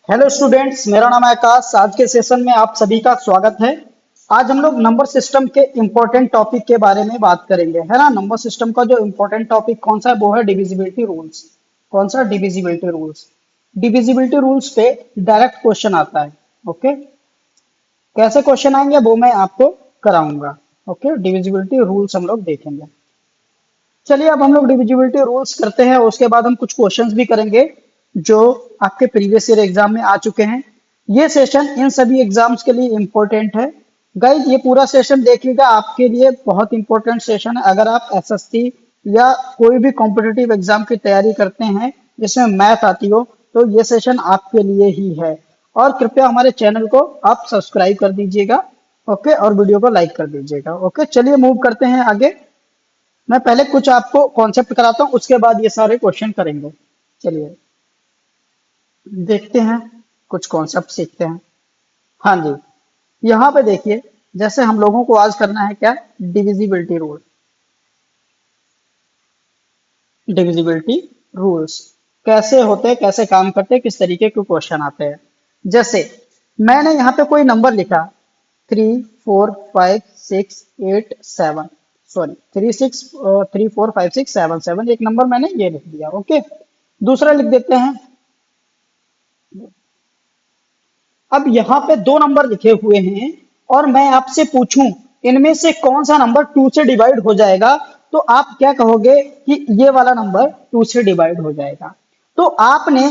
Hello students, मेरा नाम है आकाश। आज के सेशन में आप सभी का स्वागत है। आज हम लोग नंबर सिस्टम के इम्पोर्टेंट टॉपिक के बारे में बात करेंगे, है ना। नंबर सिस्टम का जो इम्पोर्टेंट टॉपिक कौन सा है, वो है डिविजिबिलिटी रूल्स। कौन सा? Divisibility rules. डिविजिबिलिटी रूल्स पे डायरेक्ट क्वेश्चन आता है। ओके, कैसे क्वेश्चन आएंगे वो मैं आपको कराऊंगा। ओके, डिविजिबिलिटी रूल्स हम लोग देखेंगे। चलिए, अब हम लोग डिविजिबिलिटी रूल्स करते हैं, उसके बाद हम कुछ क्वेश्चंस भी करेंगे जो आपके प्रीवियस ईयर एग्जाम में आ चुके हैं। ये सेशन इन सभी एग्जाम्स के लिए इम्पोर्टेंट है। गाइज, ये पूरा सेशन देखिएगा, आपके लिए बहुत इंपॉर्टेंट सेशन है। अगर आप एसएससी या कोई भी कॉम्पिटिटिव एग्जाम की तैयारी करते हैं जिसमें मैथ आती हो, तो ये सेशन आपके लिए ही है। और कृपया हमारे चैनल को आप सब्सक्राइब कर दीजिएगा। ओके, और वीडियो को लाइक कर दीजिएगा। ओके, चलिए मूव करते हैं आगे। मैं पहले कुछ आपको कॉन्सेप्ट कराता हूँ, उसके बाद ये सारे क्वेश्चन करेंगे। चलिए देखते हैं, कुछ कॉन्सेप्ट सीखते हैं। हाँ जी, यहाँ पे देखिए, जैसे हम लोगों को आज करना है क्या, डिविजिबिलिटी रूल। डिविजिबिलिटी रूल्स कैसे होते हैं, कैसे काम करते हैं, किस तरीके के क्वेश्चन आते हैं। जैसे मैंने यहाँ पे कोई नंबर लिखा, 3 4 5 6 8 7, सॉरी 3 4 5 6 7 7, एक नंबर मैंने ये लिख दिया। ओके, दूसरा लिख देते हैं। अब यहाँ पे दो नंबर लिखे हुए हैं और मैं आपसे पूछूं इनमें से कौन सा नंबर 2 से डिवाइड हो जाएगा, तो आप क्या कहोगे कि ये वाला नंबर 2 से डिवाइड हो जाएगा। तो आपने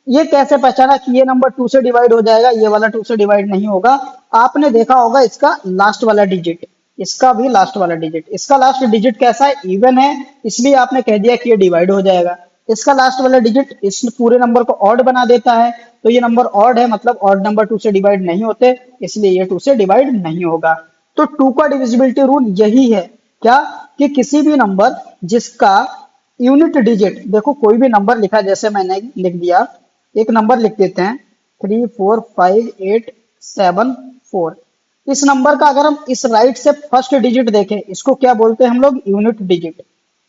ये कैसे पहचाना कि ये नंबर 2 से डिवाइड हो जाएगा, ये वाला 2 से डिवाइड नहीं होगा? आपने देखा होगा इसका लास्ट वाला डिजिट, इसका भी लास्ट वाला डिजिट, इसका लास्ट डिजिट कैसा है, इवन है, इसलिए आपने कह दिया कि ये डिवाइड हो जाएगा। इसका लास्ट वाला डिजिट इस पूरे नंबर को ऑड बना देता है, तो ये नंबर ऑड है, मतलब ऑड नंबर 2 से डिवाइड नहीं होते, इसलिए ये 2 से डिवाइड नहीं होगा। तो 2 का डिविजिबिलिटी रूल यही है, क्या, कि किसी भी नंबर जिसका यूनिट डिजिट, देखो कोई भी नंबर लिखा, जैसे मैंने लिख दिया, एक नंबर लिख देते हैं 3 4 5 8 7 4। इस नंबर का अगर हम इस राइट से फर्स्ट डिजिट देखें, इसको क्या बोलते हैं हम लोग, यूनिट डिजिट।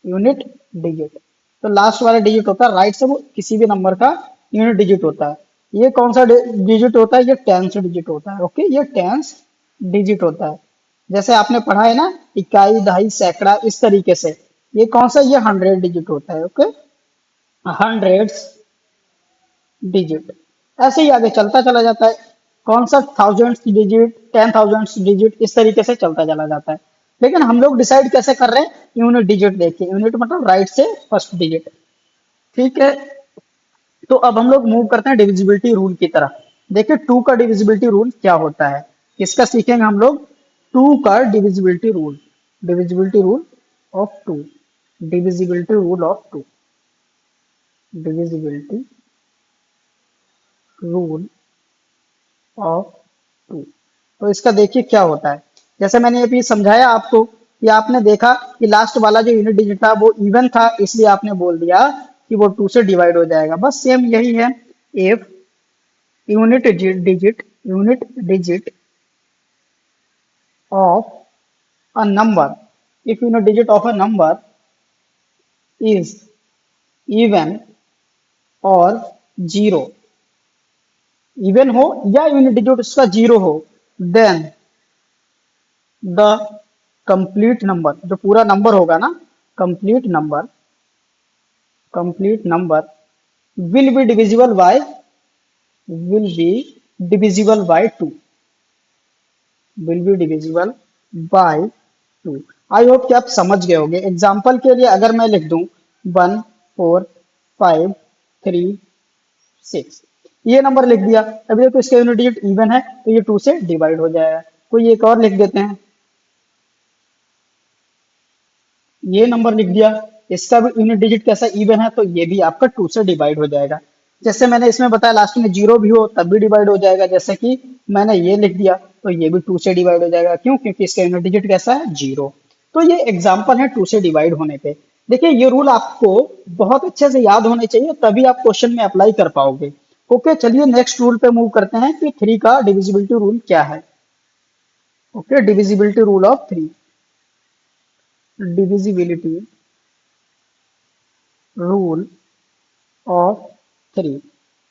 यूनिट डिजिट, तो लास्ट वाला डिजिट होता है राइट से, वो किसी भी नंबर का यूनिट डिजिट होता है। ये कौन सा डिजिट होता है, ये टेंस डिजिट होता है। ओके, ये टेंस डिजिट होता है। जैसे आपने पढ़ा है ना, इकाई, दहाई, सैकड़ा, इस तरीके से। ये कौन सा, ये 100 डिजिट होता है। ओके, हंड्रेड्स डिजिट, ऐसे ही आगे चलता चला जाता है। कौन सा, थाउजेंड्स डिजिट, 10,000 डिजिट, इस तरीके से चलता चला जाता है। लेकिन हम लोग डिसाइड कैसे कर रहे हैं, यूनिट डिजिट देखिए, यूनिट मतलब राइट से फर्स्ट डिजिट। ठीक है, तो अब हम लोग मूव करते हैं डिविजिबिलिटी रूल की तरफ। देखिए 2 का डिविजिबिलिटी रूल क्या होता है, किसका सीखेंगे हम लोग, 2 का divisibility rule. Divisibility rule of 2। Divisibility rule of 2। Divisibility rule of 2। तो इसका देखिए क्या होता है। जैसे मैंने ये भी समझाया आपको, कि आपने देखा कि लास्ट वाला जो यूनिट डिजिट था वो इवन था, इसलिए आपने बोल दिया कि वो 2 से डिवाइड हो जाएगा। बस सेम यही है। If unit digit of a number, if unit digit of a number is even or zero, even हो या यूनिट डिजिट उसका जीरो हो, देन द कंप्लीट नंबर, जो पूरा नंबर होगा ना, complete number, complete number will be divisible bye, will be divisible bye 2। Will be divisible bye 2। I hope कि आप समझ गए होंगे। एग्जाम्पल के लिए अगर मैं लिख दूं 1 4 5 3 6, ये नंबर लिख दिया, अभी देखो इसका यूनिट डिजिट इवन है, तो ये 2 से डिवाइड हो जाएगा। कोई एक और लिख देते हैं, ये नंबर लिख दिया, इसका भी यूनिट डिजिट कैसा, इवन है, तो ये भी आपका 2 से डिवाइड हो जाएगा। जैसे मैंने इसमें बताया लास्ट में जीरो भी हो तब भी डिवाइड हो जाएगा, जैसे कि मैंने ये लिख दिया, तो ये भी 2 से डिवाइड हो जाएगा। क्यों? क्योंकि इसका यूनिट डिजिट कैसा है, जीरो। तो ये एग्जाम्पल है 2 से डिवाइड होने पे। देखिए ये रूल आपको बहुत अच्छे से याद होने चाहिए, तभी आप क्वेश्चन में अप्लाई कर पाओगे। ओके, चलिए नेक्स्ट रूल पे मूव करते हैं कि 3 का डिविजिबिलिटी रूल क्या है। Okay, divisibility rule of 3। Divisibility rule of 3।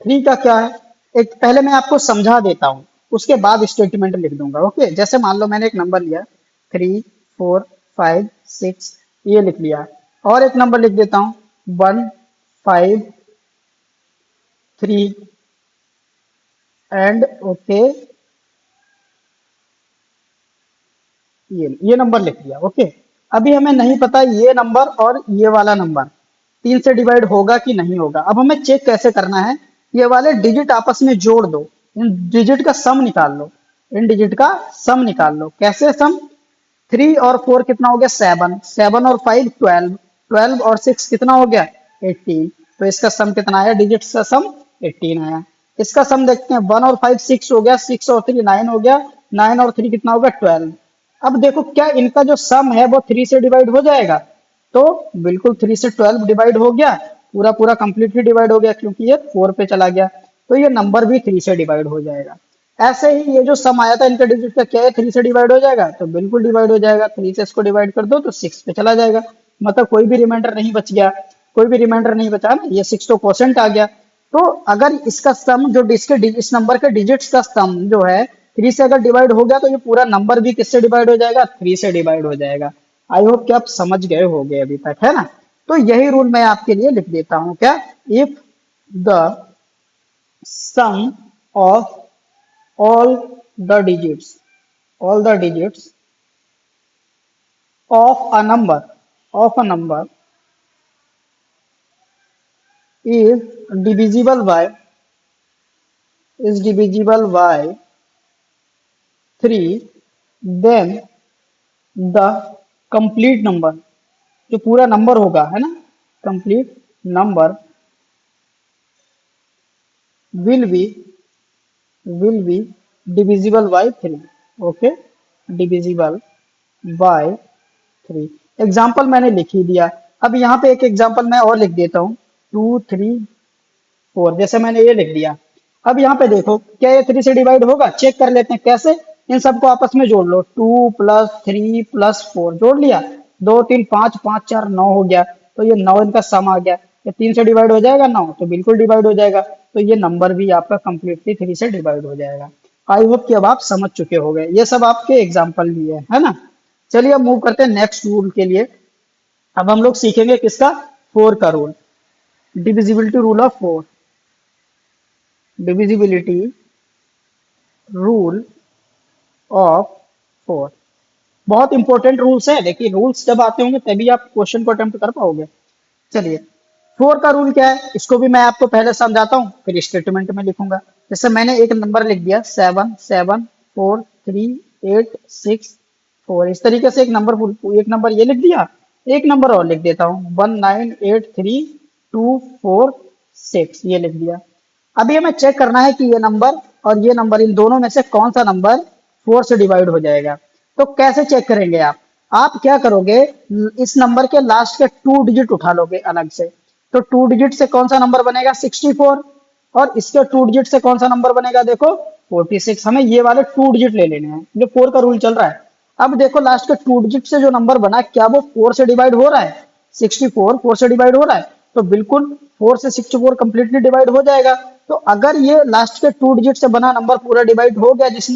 3 का क्या है, एक पहले मैं आपको समझा देता हूँ, उसके बाद स्टेटमेंट लिख दूंगा। ओके, जैसे मान लो मैंने एक नंबर लिया 3 4 5 6, ये लिख लिया, और एक नंबर लिख देता हूँ 1 5 3 एंड ओके, ये नंबर लिख दिया। ओके, अभी हमें नहीं पता ये नंबर और ये वाला नंबर 3 से डिवाइड होगा कि नहीं होगा। अब हमें चेक कैसे करना है, ये वाले डिजिट आपस में जोड़ दो, इन डिजिट का सम निकाल लो, इन डिजिट का सम निकाल लो। कैसे सम, 3 और 4 कितना हो गया 7, 7 और 5 12, 12 और 6 कितना हो गया 18, तो इसका सम कितना आया, डिजिट का सम 18 आया। इसका सम देखते हैं, 1 और 5 6 हो गया, 6 और 3 9 हो गया, 9 और 3 कितना होगा 12। अब देखो क्या इनका जो सम है वो 3 से डिवाइड हो जाएगा, तो बिल्कुल 3 से 12 डिवाइड हो गया, पूरा पूरा कंप्लीटली डिवाइड हो गया, क्योंकि ये 4 पे चला गया, तो ये नंबर भी 3 से डिवाइड हो जाएगा। ऐसे ही ये जो सम आया था इनका डिजिट का, क्या है 3 से डिवाइड हो जाएगा, तो बिल्कुल डिवाइड हो जाएगा, 3 से इसको डिवाइड कर दो तो 6 पे चला जाएगा, मतलब कोई भी रिमाइंडर नहीं बच गया, कोई भी रिमाइंडर नहीं बचा ना, ये 6 तो क्वोशंट आ गया। तो अगर इसका सम जो इस नंबर के डिजिट्स का सम जो है 3 से अगर डिवाइड हो गया, तो ये पूरा नंबर भी किससे डिवाइड हो जाएगा, 3 से डिवाइड हो जाएगा। आई होप कि आप समझ गए होंगे अभी तक, है ना। तो यही रूल मैं आपके लिए लिख देता हूं, क्या, if the sum of all the digits all the digits of a number is divisible by 3, then the complete number, जो पूरा नंबर होगा, है ना, complete number will be will be divisible by 3। Okay, divisible by 3। Example मैंने लिख ही दिया। अब यहाँ पे एक एग्जाम्पल मैं और लिख देता हूँ, 2 3 4, जैसे मैंने ये लिख दिया। अब यहाँ पे देखो क्या ये 3 से डिवाइड होगा, चेक कर लेते हैं कैसे, इन सबको आपस में जोड़ लो, 2 + 3 + 4 जोड़ लिया, 2 3 5 5 4 9 हो गया, तो ये 9 इनका सम आ गया, ये 3 से डिवाइड हो जाएगा 9, तो बिल्कुल डिवाइड हो जाएगा, तो ये नंबर भी आपका कंप्लीटली 3 से डिवाइड हो जाएगा। आई होप कि अब आप समझ चुके हो गए, ये सब आपके एग्जाम्पल लिए है ना। चलिए अब मूव करते हैं नेक्स्ट रूल के लिए। अब हम लोग सीखेंगे किसका, 4 का rule, divisibility rule of 4, divisibility rule of 4। बहुत इंपॉर्टेंट रूल्स है, लेकिन रूल्स जब आते होंगे तभी आप क्वेश्चन को अटेम्प्ट कर पाओगे। चलिए 4 का रूल क्या है, इसको भी मैं आपको पहले समझाता हूँ, फिर स्टेटमेंट में लिखूंगा। जैसे मैंने एक नंबर लिख दिया 7 7 4 3 8 6 4, इस तरीके से एक नंबर ये लिख दिया, एक नंबर और लिख देता हूँ 1 9 8 3 2 4 6, ये लिख दिया। अभी हमें चेक करना है कि ये नंबर और ये नंबर, इन दोनों में से कौन सा नंबर 4 से डिवाइड हो जाएगा। तो कैसे चेक करेंगे आप क्या करोगे, इस नंबर के लास्ट के 2 डिजिट उठा लोगे अलग से, तो 2 डिजिट से कौन सा नंबर बनेगा 64, और इसके 2 डिजिट से कौन सा नंबर बनेगा देखो 46। हमें ये वाले 2 डिजिट ले लेने हैं, जो 4 का रूल चल रहा है। अब देखो लास्ट के 2 डिजिट से जो नंबर बना, क्या वो 4 से डिवाइड हो रहा है, 64 4 से डिवाइड हो रहा है, तो बिल्कुल 4 से 64 कंप्लीटली डिवाइड हो जाएगा। तो अगर ये लास्ट के 2 डिजिट से बना नंबर पूरा डिवाइड हो गया जिस,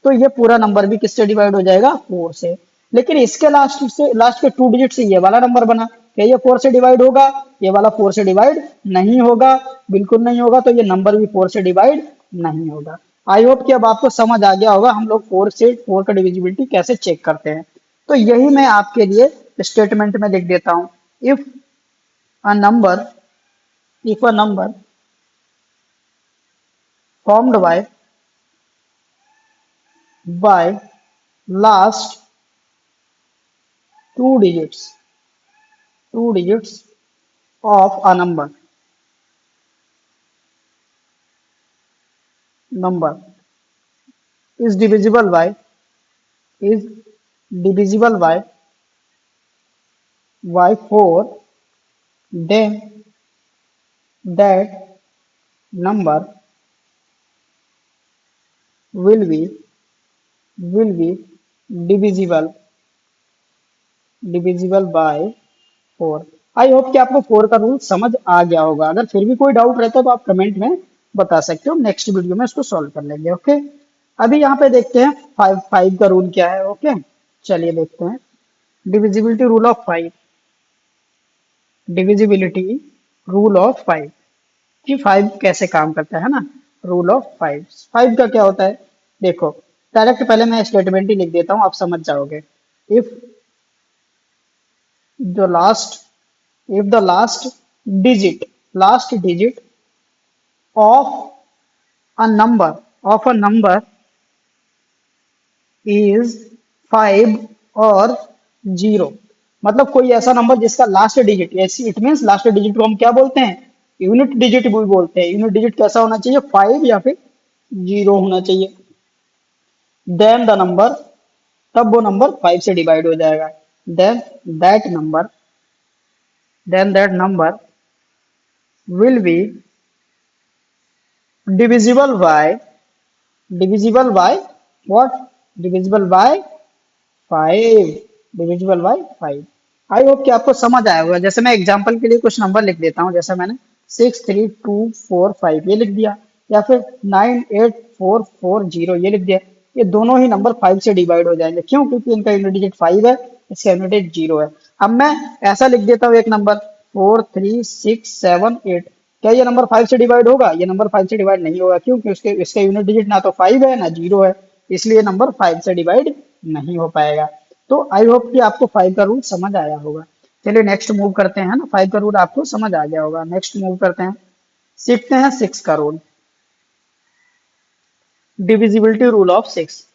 तो ये पूरा नंबर भी किससे डिवाइड हो जाएगा 4 से। लेकिन इसके लास्ट के 2 डिजिट से ये वाला नंबर बना, क्या ये 4 से डिवाइड होगा, ये वाला 4 से डिवाइड नहीं होगा, बिल्कुल नहीं होगा, तो ये नंबर भी 4 से डिवाइड नहीं होगा। आई होप कि अब आपको समझ आ गया होगा हम लोग 4 का डिविजिबिलिटी कैसे चेक करते हैं। तो यही मैं आपके लिए स्टेटमेंट में लिख देता हूं, if a number if a number formed by last two digits of a number is divisible is divisible by 4, then that number will be divisible by 4। I hope कि आपको 4 का रूल समझ आ गया होगा। अगर फिर भी कोई डाउट रहता है तो आप कमेंट में बता सकते हो। नेक्स्ट वीडियो में इसको सॉल्व कर लेंगे। ओके, अभी यहाँ पे देखते हैं फाइव फाइव का रूल क्या है। ओके, चलिए देखते हैं divisibility rule of five. Divisibility rule of five कि फाइव कैसे काम करता है ना। रूल ऑफ फाइव, फाइव का क्या होता है देखो, डायरेक्ट पहले मैं स्टेटमेंट ही लिख देता हूँ, आप समझ जाओगे। If the last if the last digit of a number is five और जीरो, मतलब कोई ऐसा नंबर जिसका last digit, it means last digit को हम क्या बोलते हैं, यूनिट डिजिट भी बोलते हैं। यूनिट डिजिट कैसा होना चाहिए, फाइव या फिर जीरो होना चाहिए। देन द नंबर, तब वो नंबर फाइव से डिवाइड हो जाएगा। Then that number then that number will be divisible by what, divisible by five, divisible by five. I hope कि आपको समझ आया होगा। जैसे मैं एग्जांपल के लिए कुछ नंबर लिख देता हूँ, जैसे मैंने 63245 ये लिख दिया, या फिर 98440 ये लिख दिया। ये दोनों ही नंबर फाइव से डिवाइड हो जाएंगे। क्यों? क्योंकि इनका यूनिट डिजिट फाइव है, इसका यूनिट डिजिट जीरो है। अब मैं ऐसा लिख देता हूँ एक नंबर 43678, क्या ये नंबर फाइव से डिवाइड होगा? ये नंबर फाइव से डिवाइड नहीं होगा। क्यों? क्योंकि इसका यूनिट डिजिट ना तो फाइव है ना जीरो है, इसलिए नंबर फाइव से डिवाइड नहीं हो पाएगा। तो आई होप कि आपको फाइव का रूल समझ आया होगा। चलिए नेक्स्ट मूव करते हैं ना, फाइव का रूल आपको समझ आ गया होगा। नेक्स्ट मूव करते हैं, सीखते हैं सिक्स का rule, divisibility rule of six.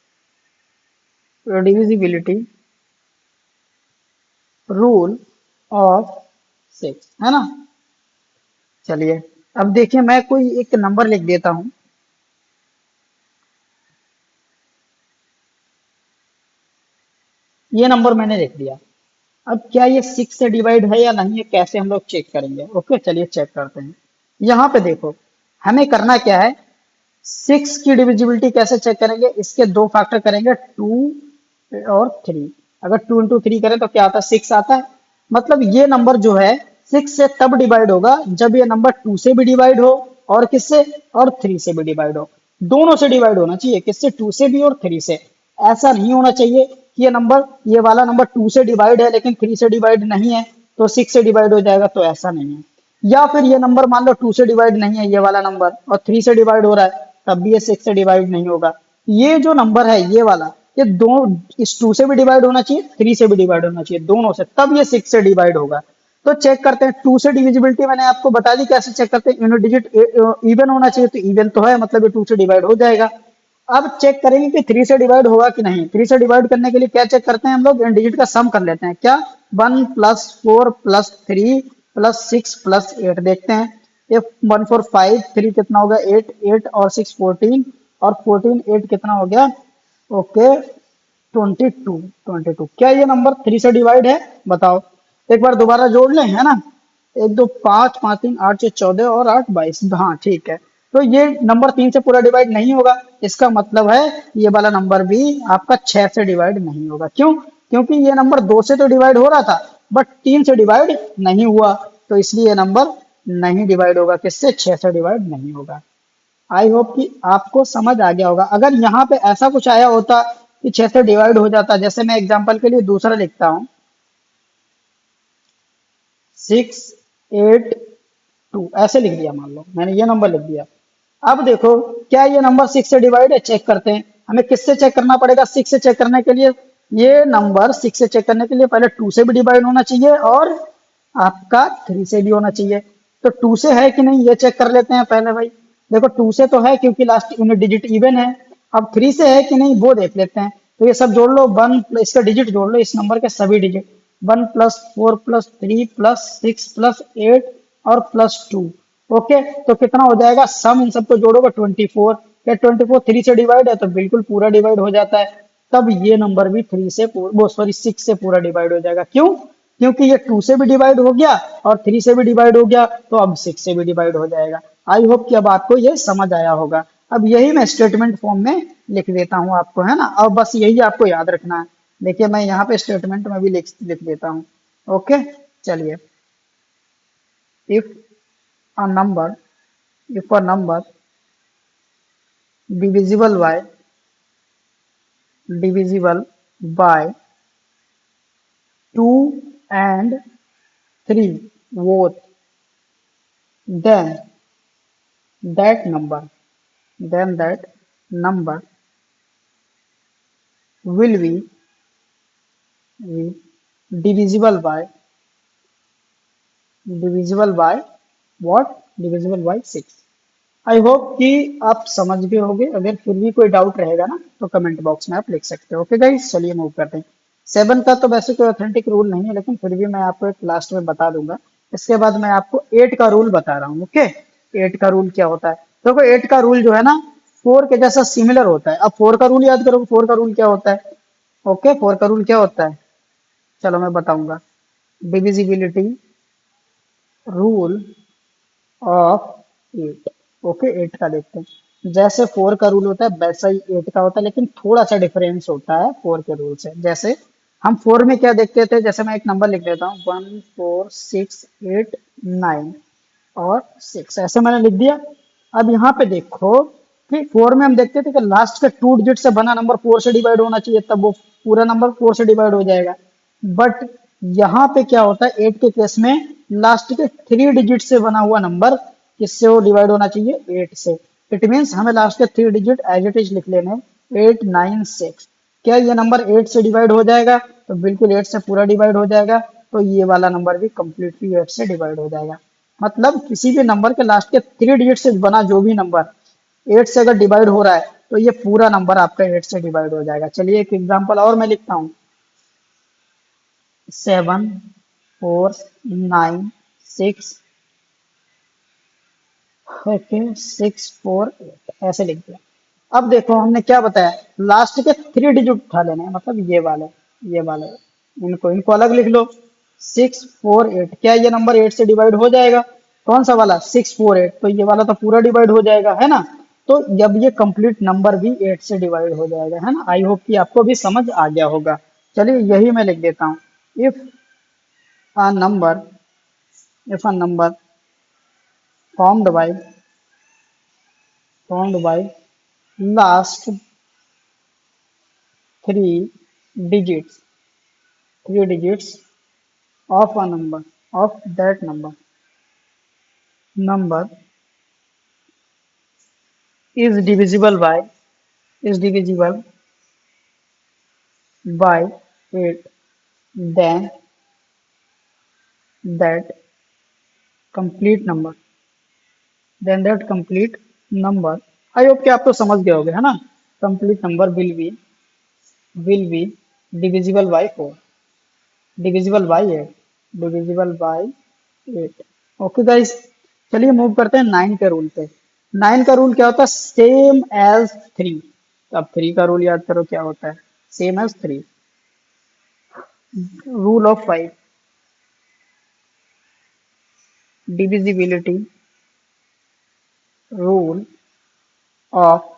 Divisibility rule of six है ना। चलिए अब देखिए, मैं कोई एक नंबर लिख देता हूं, ये नंबर मैंने लिख दिया। अब क्या ये सिक्स से डिवाइड है या नहीं है, कैसे हम लोग चेक करेंगे? ओके, चलिए चेक करते हैं। यहाँ पे देखो, हमें करना क्या है, सिक्स की डिविजिबिलिटी कैसे चेक करेंगे, इसके दो फैक्टर करेंगे, टू और थ्री। अगर टू इंटू थ्री करें तो क्या आता है, सिक्स आता है। मतलब ये नंबर जो है सिक्स से तब डिवाइड होगा जब ये नंबर टू से भी डिवाइड हो, और किससे, और थ्री से भी डिवाइड हो। दोनों से डिवाइड होना चाहिए, किससे, टू से भी और थ्री से। ऐसा नहीं होना चाहिए कि ये वाला नंबर टू से डिवाइड है लेकिन थ्री से डिवाइड नहीं है तो सिक्स से डिवाइड हो जाएगा, तो ऐसा नहीं है। या फिर ये नंबर मान लो टू से डिवाइड नहीं है ये वाला नंबर, और थ्री से डिवाइड हो रहा है, तब भी ये सिक्स से डिवाइड नहीं होगा। ये जो नंबर है ये वाला, ये दो, इस टू से भी डिवाइड होना चाहिए, थ्री से भी डिवाइड होना चाहिए, दोनों से, तब ये सिक्स से डिवाइड होगा। तो चेक करते हैं, टू से डिविजिबिलिटी मैंने आपको बता दी कैसे चेक करते हैं। यूनिट डिजिट इवन होना चाहिए, तो इवन तो है, मतलब ये टू से डिवाइड हो जाएगा। अब चेक करेंगे कि थ्री से डिवाइड होगा कि नहीं। थ्री से डिवाइड करने के लिए क्या चेक करते हैं हम लोग, इन डिजिट का सम कर लेते हैं। क्या, one plus four plus three plus six plus eight, देखते हैं। ये वन फोर फाइव, थ्री कितना होगा, एट, एट और सिक्स फोर्टीन, और फोर्टीन एट कितना हो गया, ओके, 22। क्या ये नंबर थ्री से डिवाइड है, बताओ। एक बार दोबारा जोड़ लें, है ना। एक दो पाँच, पाँच तीन आठ, छः 14 और आठ 22, हाँ ठीक है। तो ये नंबर तीन से पूरा डिवाइड नहीं होगा, इसका मतलब है ये वाला नंबर भी आपका छह से डिवाइड नहीं होगा। क्यों? क्योंकि ये नंबर दो से तो डिवाइड हो रहा था बट तीन से डिवाइड नहीं हुआ, तो इसलिए ये नंबर नहीं डिवाइड होगा, किससे, छह से डिवाइड नहीं होगा। आई होप कि आपको समझ आ गया होगा। अगर यहाँ पे ऐसा कुछ आया होता कि छह से डिवाइड हो जाता, जैसे मैं एग्जांपल के लिए दूसरा लिखता हूँ, 682 ऐसे लिख दिया, मान लो मैंने ये नंबर लिख दिया। अब देखो, क्या ये नंबर सिक्स से डिवाइड है, चेक करते हैं। हमें किससे चेक करना पड़ेगा, सिक्स से चेक करने के लिए। ये नंबर सिक्स से चेक करने के लिए पहले टू से भी डिवाइड होना चाहिए और आपका थ्री से भी होना चाहिए। तो टू से है कि नहीं ये चेक कर लेते हैं पहले भाई। देखो टू से तो है क्योंकि लास्ट यूनिट डिजिट इवन है। अब थ्री से है कि नहीं वो देख लेते हैं। तो ये सब जोड़ लो, वन, इसका डिजिट जोड़ लो, इस नंबर के सभी digit, one plus four plus three plus six plus eight और प्लस टू। ओके, तो कितना हो जाएगा, सम इन सबको जोड़ोगे 24। क्या 24 थ्री से डिवाइड है, तो बिल्कुल पूरा डिवाइड हो जाता है। तब ये नंबर भी थ्री से वो सॉरी सिक्स से पूरा डिवाइड हो जाएगा। क्यों? क्योंकि ये टू से भी डिवाइड हो गया और थ्री से भी डिवाइड हो गया, तो अब सिक्स से भी डिवाइड हो जाएगा। आई होप कि अब आपको ये समझ आया होगा। अब यही मैं स्टेटमेंट फॉर्म में लिख देता हूँ आपको, है ना। अब बस यही आपको याद रखना है। देखिए मैं यहाँ पे स्टेटमेंट में भी लिख देता हूँ। ओके, चलिए, if a number if a number divisible by divisible by 2 and 3 both, then that number then that number will be divisible by what, divisible by 6। I hope कि आप समझ गए होंगे। अगर फिर भी कोई डाउट रहेगा ना तो कमेंट बॉक्स में आप लिख सकते हो। ओके गाइस, चलिए मूव करते हैं। 7 का तो वैसे कोई ऑथेंटिक रूल नहीं है, लेकिन फिर भी मैं आपको एक लास्ट में बता दूंगा। इसके बाद मैं आपको 8 का रूल बता रहा हूँ। ओके, 8 का रूल क्या होता है? देखो 8 का रूल जो है ना 4 के जैसा सिमिलर होता है। अब 4 का रूल याद करो, 4 का रूल क्या होता है? ओके, 4 का रूल क्या होता है? चलो मैं बताऊंगा। Divisibility rule of 8। ओके, 8 का देखते हैं। जैसे 4 का रूल होता है वैसा ही 8 का होता है, लेकिन थोड़ा सा डिफरेंस होता है 4 के रूल से। जैसे हम 4 में क्या देखते थे, जैसे मैं एक नंबर लिख देता हूँ 1 4 6 8 9 और 6, ऐसे मैंने लिख दिया। अब यहाँ पे देखो कि 4 में हम देखते थे कि लास्ट के 2 डिजिट से बना नंबर 4 से डिवाइड होना चाहिए, तब वो पूरा नंबर 4 से डिवाइड हो जाएगा। बट यहाँ पे क्या होता है 8 के केस में, लास्ट के 3 डिजिट से बना हुआ नंबर किससे वो डिवाइड होना चाहिए? 8 से। इट मीन्स हमें लास्ट के 3 डिजिट एज इट इज लिख लेने, 8 9 6। क्या ये नंबर 8 से डिवाइड हो जाएगा? तो बिल्कुल 8 से पूरा डिवाइड हो जाएगा। तो ये वाला नंबर भी कंप्लीटली 8 से डिवाइड हो जाएगा। मतलब किसी भी नंबर के लास्ट के 3 डिजिट से बना जो भी नंबर 8 से अगर डिवाइड हो रहा है तो ये पूरा नंबर आपका 8 से डिवाइड हो जाएगा। चलिए एक एग्जांपल और मैं लिखता हूँ, 7 4 9 6, ओके 6 4 8, ऐसे लिख दिया। अब देखो हमने क्या बताया, लास्ट के 3 डिजिट उठा लेने हैं, मतलब ये वाले इनको अलग लिख लो। 6 4 8, क्या ये नंबर 8 से डिवाइड हो जाएगा? कौन सा वाला? 6 4 8, तो ये वाला तो पूरा डिवाइड हो जाएगा, है ना? तो जब ये कंप्लीट नंबर भी 8 से डिवाइड हो जाएगा, है ना? आई होप कि आपको भी समझ आ गया होगा। चलिए यही मैं लिख देता हूँ, if a number if a number formed by formed by last three digits three digits of a number is divisible by 8, then that complete number then that complete number, I hope कि आप तो समझ गए होगे, है ना? Complete number will be divisible by 4, divisible by 8, divisible by 8। Okay guys, चलिए move करते हैं 9 के रूल पे। 9 का रूल क्या होता है? Same as 3। अब 3 का रूल याद करो क्या होता है? Same as 3। Rule of 5, divisibility rule of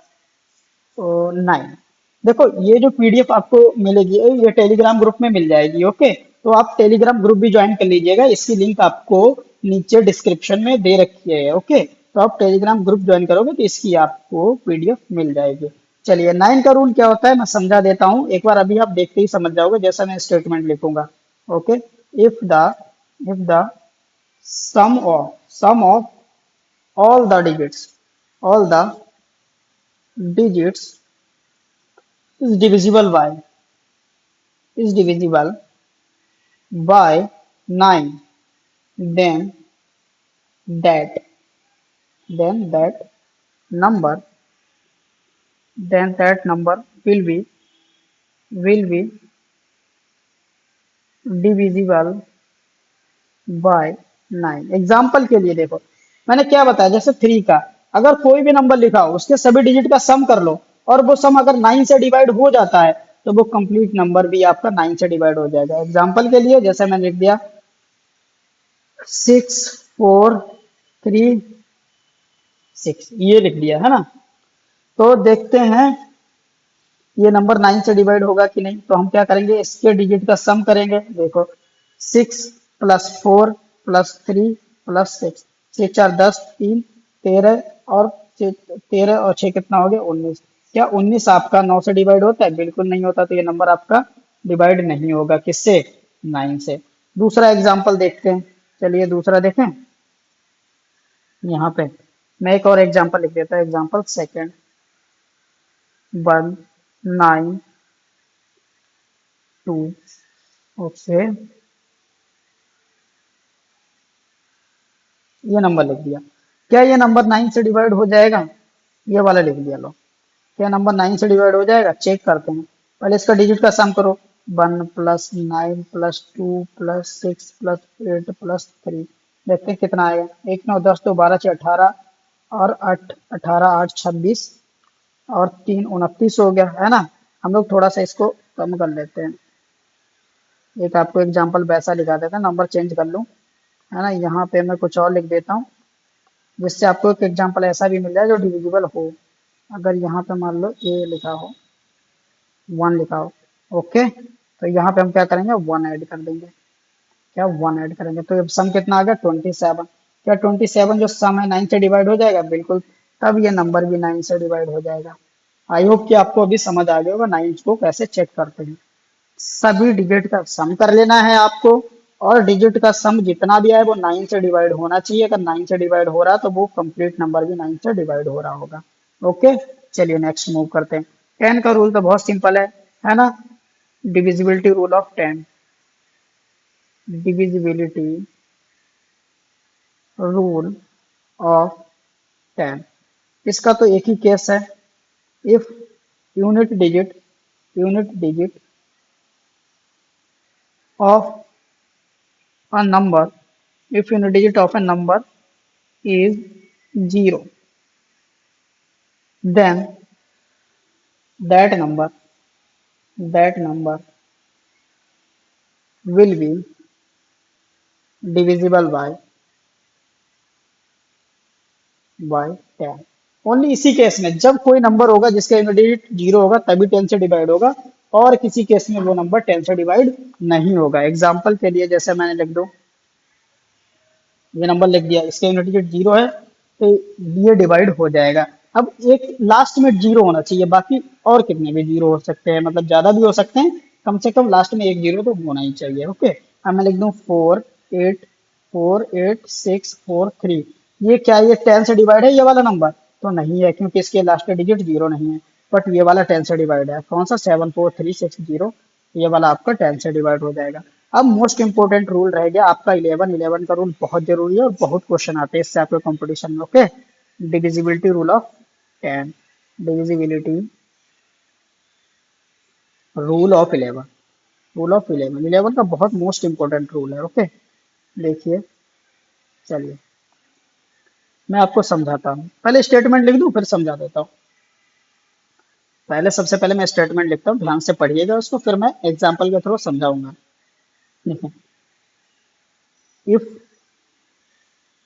9। देखो ये जो पीडीएफ आपको मिलेगी ये टेलीग्राम ग्रुप में मिल जाएगी। ओके, तो आप टेलीग्राम ग्रुप भी ज्वाइन कर लीजिएगा, इसकी लिंक आपको नीचे डिस्क्रिप्शन में दे रखी है। ओके, तो आप टेलीग्राम ग्रुप ज्वाइन करोगे तो इसकी आपको पीडीएफ मिल जाएगी। चलिए 9 का रूल क्या होता है मैं समझा देता हूँ, एक बार अभी आप देखते ही समझ जाओगे जैसा मैं स्टेटमेंट लिखूंगा। Okay, if the sum of all the digits is divisible by 9, then that that number will be divisible by 9। Example के लिए देखो मैंने क्या बताया, जैसे 3 का अगर कोई भी नंबर लिखा हो उसके सभी डिजिट का सम कर लो, और वो सम अगर 9 से डिवाइड हो जाता है तो वो कंप्लीट नंबर भी आपका 9 से डिवाइड हो जाएगा। एग्जाम्पल के लिए जैसे मैंने लिख दिया 6 4 3 6, ये लिख दिया, है ना? तो देखते हैं ये नंबर 9 से डिवाइड होगा कि नहीं। तो हम क्या करेंगे, इसके डिजिट का सम करेंगे। देखो 6 +4 +3 +6, 6 4 10 3 13 और 13 और 6 कितना हो गया 19। क्या 19 आपका 9 से डिवाइड होता है? बिल्कुल नहीं होता, तो ये नंबर आपका डिवाइड नहीं होगा किससे? 9 से। दूसरा एग्जाम्पल देखते हैं। चलिए दूसरा देखें। यहाँ पे मैं एक और एग्जाम्पल लिख देता हूँ। Example second 1 9 2। ओके, ये नंबर लिख दिया। क्या ये नंबर 9 से डिवाइड हो जाएगा? ये वाला लिख दिया लो। क्या नंबर 9 से डिवाइड हो जाएगा? चेक करते हैं। पहले इसका डिजिट का सम करो। 1 plus 9 plus 2 plus 6 plus 8 plus 3। देखते हैं कितना आएगा। 1 9 10 2 12 6 18 और 8 18 8 26 और 3 29 हो गया है ना। हम लोग थोड़ा सा इसको कम कर लेते हैं। एक आपको एग्जाम्पल वैसा लिखा देता है, नंबर चेंज कर लूँ है ना। यहाँ पे मैं कुछ और लिख देता हूँ जिससे आपको एक एग्जाम्पल ऐसा भी मिल जाए जो डिविजिबल हो। अगर यहाँ पे मान लो ए लिखा हो 1 लिखा हो, ओके, तो यहाँ पे हम क्या करेंगे 1 ऐड कर देंगे। क्या 1 ऐड करेंगे तो अब सम कितना आ गया 27। क्या 27 जो सम है 9 से डिवाइड हो जाएगा? बिल्कुल, तब ये नंबर भी 9 से डिवाइड हो जाएगा। आई होप कि आपको अभी समझ आ गया होगा 9 को कैसे चेक करते हैं। सभी डिजिट का सम कर लेना है आपको, और डिजिट का सम जितना भी आए वो 9 से डिवाइड होना चाहिए। अगर 9 से डिवाइड हो रहा है तो वो कंप्लीट नंबर भी 9 से डिवाइड हो रहा होगा। ओके, चलिए नेक्स्ट मूव करते हैं। 10 का रूल तो बहुत सिंपल है ना। Divisibility rule of 10। Divisibility rule of 10। इसका तो एक ही केस है। If unit digit of a number if unit digit of a number is 0, then that number that number will be divisible by 10। Only इसी case में, जब कोई number होगा जिसका यूनिट डिजिट 0 होगा तभी 10 से डिवाइड होगा, और किसी केस में वो नंबर 10 से डिवाइड नहीं होगा। एग्जाम्पल के लिए जैसे मैंने लिख दो, ये नंबर लिख दिया, इसका यूनिट डिजिट 0 है तो ये डिवाइड हो जाएगा। अब एक लास्ट में 0 होना चाहिए, बाकी और कितने भी 0 हो सकते हैं, मतलब ज्यादा भी हो सकते हैं, कम से कम लास्ट में एक 0 तो होना ही चाहिए। ओके, अब मैं लिख दूं 4 8 4 8 6 4 3। ये क्या, ये 10 से डिवाइड है ये वाला नंबर? तो नहीं है, क्योंकि इसके लास्ट डिजिट 0 नहीं है। बट ये वाला 10 से डिवाइड है। कौन सा? 7 4 3 6 0। ये वाला आपका 10 से डिवाइड हो जाएगा। अब मोस्ट इंपोर्टेंट रूल रह गया आपका 11 का रूल बहुत जरूरी है और बहुत क्वेश्चन आते हैं इससे आपके कंपटीशन में। Okay, divisibility rule of 10। Divisibility rule of 11। 11 का बहुत मोस्ट इंपोर्टेंट रूल है। ओके, देखिए, चलिए मैं आपको समझाता हूँ। पहले स्टेटमेंट लिख दूं फिर समझा देता हूँ। पहले सबसे पहले मैं स्टेटमेंट लिखता हूँ, ध्यान से पढ़िएगा उसको, फिर मैं एग्जाम्पल के थ्रू समझाऊंगा। देखो, if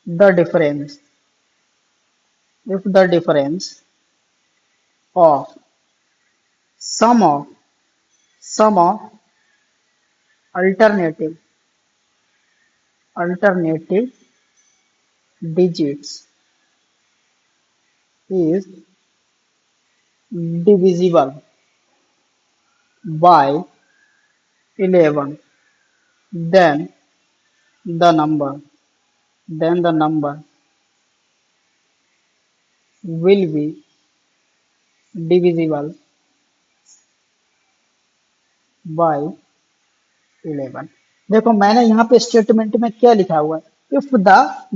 the difference if the difference of sum of sum of alternative alternative digits is divisible by 11, then the number will be divisible by 11। देखो मैंने यहाँ पे स्टेटमेंट में क्या लिखा हुआ है, इफ द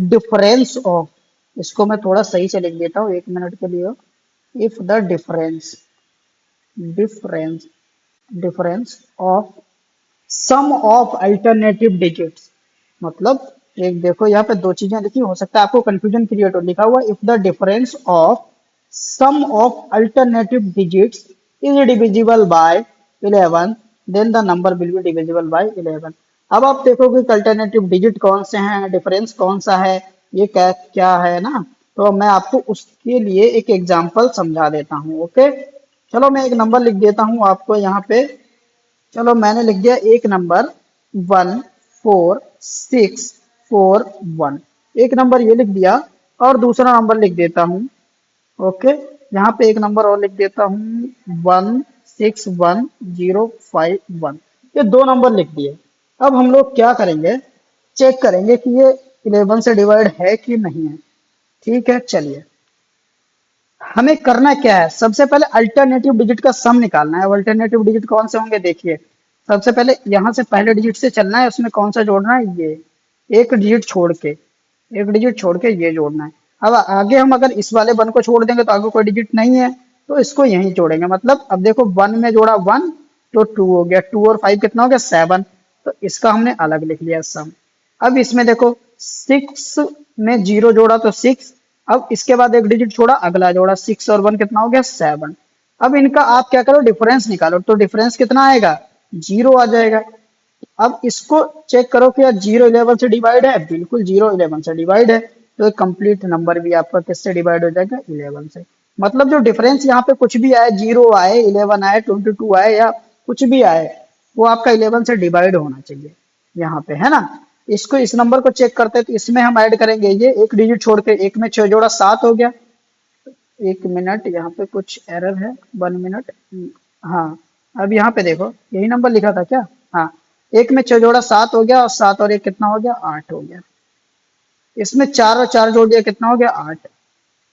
डिफरेंस ऑफ, इसको मैं थोड़ा सही से लिख देता हूँ 1 मिनट के लिए। If the difference difference of sum of alternative digits, मतलब एक देखो यहाँ पे दो चीजें लिखी, हो सकता है आपको कंफ्यूजन क्रिएट हो। लिखा हुआ if the difference of sum of alternative digits is divisible by 11, then the number will be divisible by 11। अब आप देखोगे कि अल्टरनेटिव डिजिट कौन से हैं, डिफरेंस कौन सा है, ये क्या क्या है ना। तो मैं आपको उसके लिए एक एग्जांपल समझा देता हूँ। ओके, चलो मैं एक नंबर लिख देता हूँ आपको यहाँ पे। चलो मैंने लिख दिया एक नंबर 1 4 6 4 1। एक नंबर ये लिख दिया, और दूसरा नंबर लिख देता हूँ ओके, यहाँ पे एक नंबर और लिख देता हूँ, 161051। ये दो नंबर लिख दिए। अब हम लोग क्या करेंगे, चेक करेंगे कि ये 11 से डिवाइड है कि नहीं है। ठीक है, चलिए हमें करना क्या है, सबसे पहले अल्टरनेटिव डिजिट का सम निकालना है। अब अल्टरनेटिव डिजिट कौन से होंगे देखिए, सबसे पहले यहाँ से पहले डिजिट से चलना है, उसमें कौन सा जोड़ना है, ये एक डिजिट छोड़ के, एक डिजिट छोड़ के ये जोड़ना है। अब आगे हम अगर इस वाले वन को छोड़ देंगे तो आगे कोई डिजिट नहीं है, तो इसको यहीं जोड़ेंगे। मतलब अब देखो, वन में जोड़ा वन तो टू हो गया, टू और फाइव कितना हो गया, सेवन। तो इसका हमने अलग लिख लिया सम। अब इसमें देखो, सिक्स में जीरो जोड़ा तो सिक्स, अब इसके बाद एक डिजिट छोड़ा, अगला जोड़ा, सिक्स और वन कितना हो गया, सेवन। अब इनका आप क्या करो, डिफरेंस निकालो, तो डिफरेंस कितना आएगा, जीरो आ जाएगा। अब इसको चेक करो कि यार जीरो इलेवन से डिवाइड है, बिल्कुल जीरो इलेवन से डिवाइड है। तो कंप्लीट नंबर भी आपका किससे डिवाइड हो जाएगा, इलेवन से। मतलब जो डिफरेंस यहाँ पे कुछ भी आए, जीरो आए, इलेवन आए, 22 आए, या कुछ भी आए, वो आपका इलेवन से डिवाइड होना चाहिए यहाँ पे, है ना। इसको, इस नंबर को चेक करते हैं, तो इसमें हम ऐड करेंगे ये एक डिजिट छोड़ के, एक में छह जोड़ा सात हो गया। एक मिनट, यहाँ पे कुछ एरर है, 1 मिनट। हाँ, अब यहाँ पे देखो, यही नंबर लिखा था क्या, हाँ। एक में छह जोड़ा सात हो गया, और सात और एक कितना हो गया, आठ हो गया। इसमें चार और चार जोड़ दिया, कितना हो गया, आठ।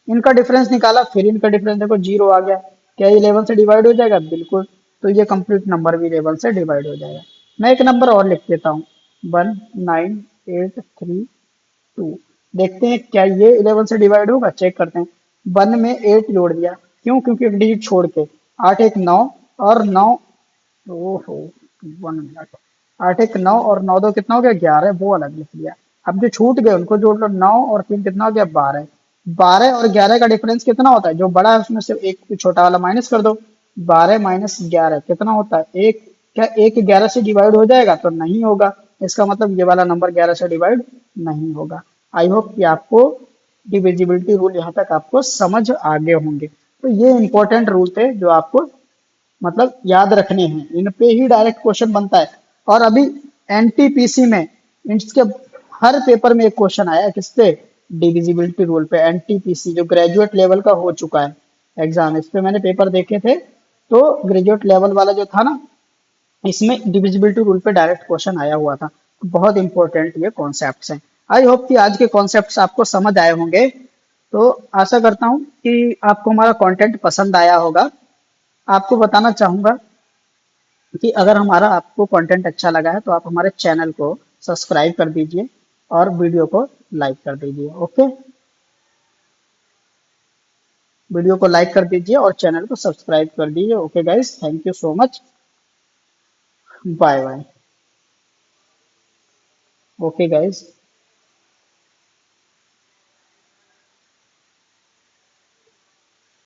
इनका डिफरेंस निकाला, फिर इनका डिफरेंस देखो, जीरो आ गया। क्या इलेवन से डिवाइड हो जाएगा, बिल्कुल। तो ये कंप्लीट नंबर भी इलेवन से डिवाइड हो जाएगा। मैं एक नंबर और लिख देता हूँ, 19832। देखते हैं क्या ये इलेवन से डिवाइड होगा, चेक करते हैं। वन में एट जोड़ दिया, क्यों, क्योंकि एक डिजिट छोड़ के, आठ एक नौ, और नौ, ओहो, 1 मिनट, आठ एक नौ, और नौ दो कितना हो गया, 11, वो अलग लिख लिया। अब जो छूट गए उनको जोड़ लो, नौ और तीन कितना हो गया, 12। 12 और 11 का डिफरेंस कितना होता है, जो बड़ा है उसमें से एक छोटा वाला माइनस कर दो। 12 - 11 कितना होता है, एक। क्या एक 11 से डिवाइड हो जाएगा, तो नहीं होगा। इसका मतलब ये वाला नंबर 11 से डिवाइड नहीं होगा। आई होप कि आपको डिविजिबिलिटी रूल यहाँ तक आपको समझ आ गए होंगे। तो ये इंपॉर्टेंट रूल थे जो आपको मतलब याद रखने हैं, इन पे ही डायरेक्ट क्वेश्चन बनता है। और अभी एनटीपीसी में इसके हर पेपर में एक क्वेश्चन आया है, किस पे, डिविजिबिलिटी रूल पे। एनटीपीसी जो ग्रेजुएट लेवल का हो चुका है एग्जाम, इस पे मैंने पेपर देखे थे। तो ग्रेजुएट लेवल वाला जो था ना, इसमें डिविजिबिलिटी रूल पे डायरेक्ट क्वेश्चन आया हुआ था। तो बहुत इंपॉर्टेंट ये कॉन्सेप्ट्स हैं। आई होप कि आज के कॉन्सेप्ट्स आपको समझ आए होंगे। तो आशा करता हूँ कि आपको हमारा कंटेंट पसंद आया होगा। आपको बताना चाहूंगा कि अगर हमारा आपको कंटेंट अच्छा लगा है तो आप हमारे चैनल को सब्सक्राइब कर दीजिए और वीडियो को लाइक कर दीजिए। ओके, वीडियो को लाइक कर दीजिए और चैनल को सब्सक्राइब कर दीजिए। Okay guys, thank you so much, bye bye. Okay guys.